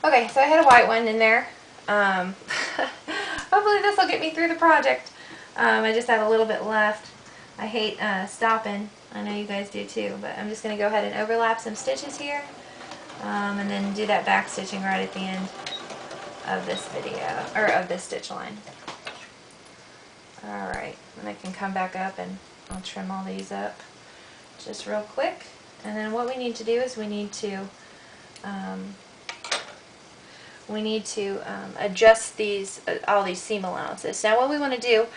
Okay, so I had a white one in there. Hopefully this will get me through the project. I just have a little bit left. I hate stopping. I know you guys do too, but I'm just going to go ahead and overlap some stitches here. And then do that back stitching right at the end of this video, or of this stitch line. Alright, and I can come back up and I'll trim all these up just real quick. And then what we need to do is we need to adjust these all these seam allowances. Now what we want to do,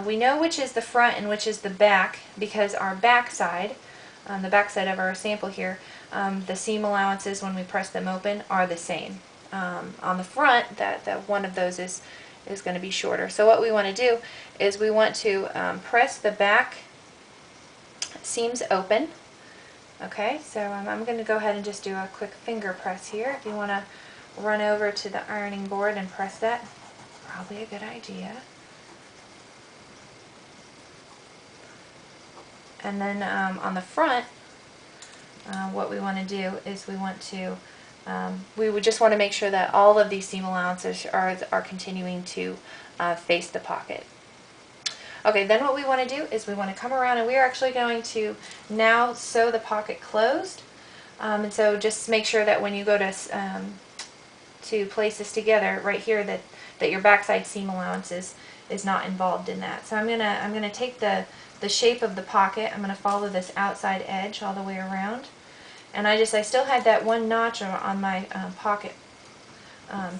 we know which is the front and which is the back, because our back side, the back side of our sample here, the seam allowances when we press them open are the same. On the front, that one of those is going to be shorter. So what we want to do is we want to press the back seams open. Okay, so I'm going to go ahead and just do a quick finger press here. If you want to run over to the ironing board and press that, probably a good idea. And then on the front, what we want to do is we would just want to make sure that all of these seam allowances are continuing to face the pocket. Okay, then what we want to do is we want to come around, and we are actually going to now sew the pocket closed. And so just make sure that when you go to place this together right here, that your backside seam allowances is not involved in that. So I'm gonna take the shape of the pocket. I'm gonna follow this outside edge all the way around, and I still had that one notch on my pocket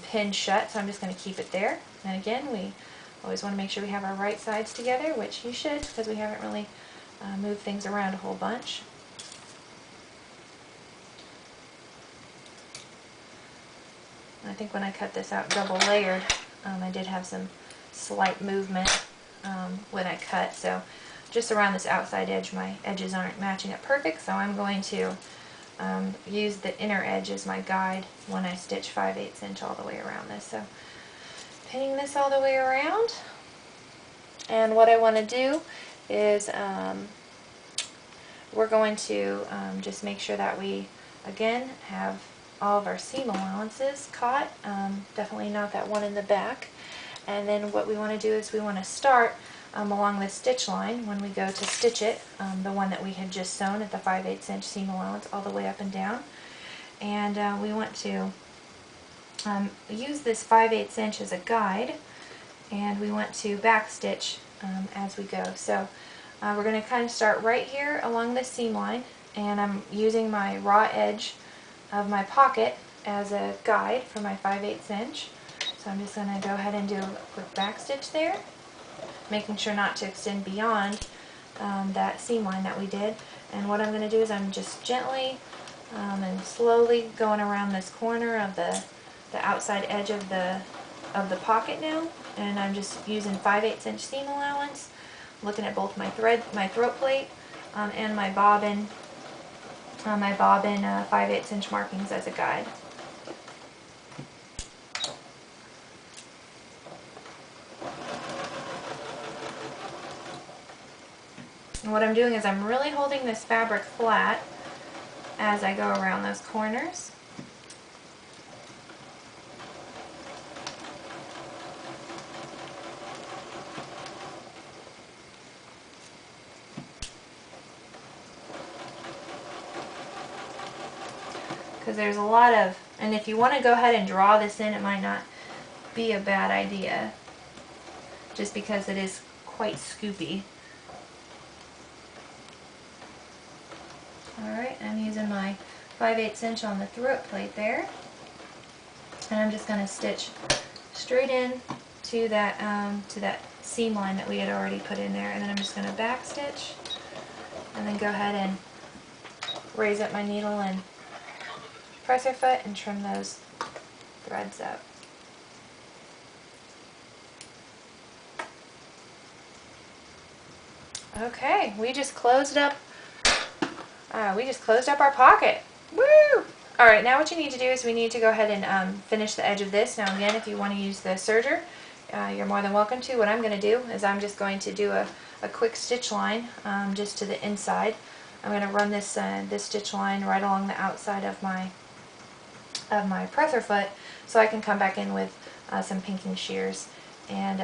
pinned shut, so I'm just going to keep it there. And again, we always want to make sure we have our right sides together, which you should, because we haven't really moved things around a whole bunch. I think when I cut this out double layered, I did have some slight movement when I cut, so just around this outside edge my edges aren't matching up perfect, so I'm going to use the inner edge as my guide when I stitch 5/8 inch all the way around this. So pinning this all the way around, and what I want to do is we're going to just make sure that we again have all of our seam allowances caught, definitely not that one in the back. And then what we want to do is we want to start along this stitch line when we go to stitch it, the one that we had just sewn at the 5/8 inch seam allowance all the way up and down. And we want to use this 5/8 inch as a guide, and we want to back stitch as we go. So we're going to kind of start right here along this seam line, and I'm using my raw edge of my pocket as a guide for my 5/8 inch. So I'm just going to go ahead and do a quick back stitch there, making sure not to extend beyond that seam line that we did. And what I'm going to do is I'm just gently and slowly going around this corner of the outside edge of the pocket now, and I'm just using 5/8 inch seam allowance, looking at both my throat plate and my bobbin 5/8 inch markings as a guide. And what I'm doing is I'm really holding this fabric flat as I go around those corners. Because there's a lot of, and if you want to go ahead and draw this in, it might not be a bad idea, just because it is quite scoopy. Alright, I'm using my 5/8 inch on the throat plate there, and I'm just going to stitch straight in to that seam line that we had already put in there, and then I'm just going to back stitch, and then go ahead and raise up my needle and presser foot and trim those threads up. Okay, we just closed up our pocket. Woo! Alright, now what you need to do is we need to go ahead and finish the edge of this. Now again, if you want to use the serger, you're more than welcome to. What I'm going to do is I'm just going to do a quick stitch line just to the inside. I'm going to run this stitch line right along the outside of my of my presser foot, so I can come back in with some pinking shears and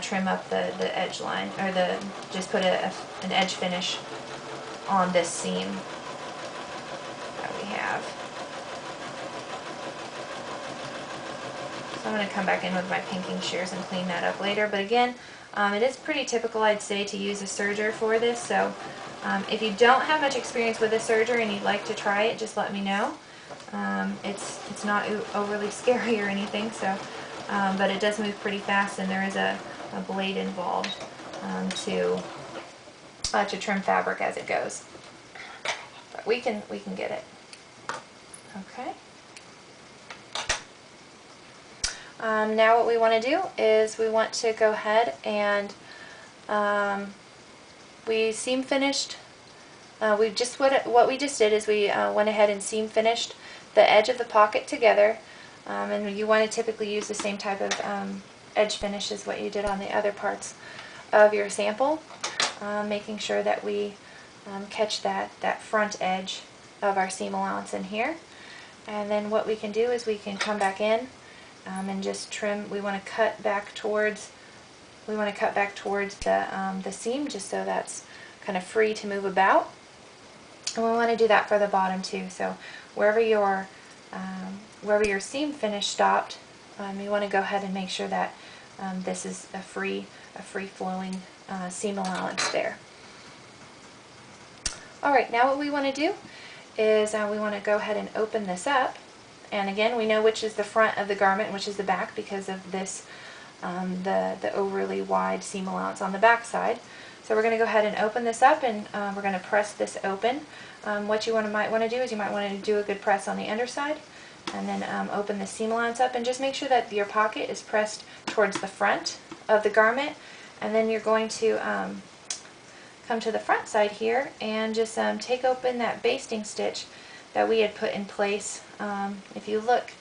trim up the edge line, or just put an edge finish on this seam that we have. So I'm going to come back in with my pinking shears and clean that up later. But again, it is pretty typical, I'd say, to use a serger for this. So if you don't have much experience with a serger and you'd like to try it, just let me know. It's not overly scary or anything, so but it does move pretty fast, and there is a blade involved to trim fabric as it goes. But we can get it. Okay. Now what we want to do is we want to go ahead and we seam finished. What we just did is we went ahead and seam finished the edge of the pocket together, and you want to typically use the same type of edge finish as what you did on the other parts of your sample, making sure that we catch that front edge of our seam allowance in here. And then what we can do is we can come back in and just trim. We want to cut back towards the seam, just so that's kind of free to move about. And we want to do that for the bottom too. So wherever your seam finish stopped, you want to go ahead and make sure that this is a free flowing seam allowance there. Alright, now what we want to do is we want to go ahead and open this up. And again, we know which is the front of the garment and which is the back because of this, the overly wide seam allowance on the back side. So we're going to go ahead and open this up, and we're going to press this open. What you might want to do is you might want to do a good press on the underside, and then open the seam allowance up, and just make sure that your pocket is pressed towards the front of the garment. And then you're going to come to the front side here and just take open that basting stitch that we had put in place. If you look,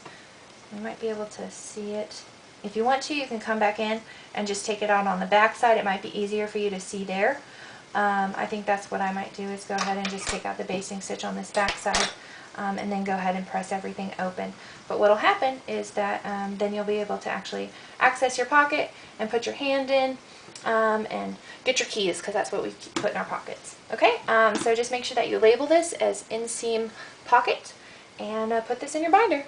you might be able to see it. If you want to, you can come back in and just take it out on the back side. It might be easier for you to see there. I think that's what I might do, is go ahead and just take out the basting stitch on this back side, and then go ahead and press everything open. But what will happen is that then you'll be able to actually access your pocket and put your hand in and get your keys, because that's what we put in our pockets. Okay, so just make sure that you label this as inseam pocket and put this in your binder.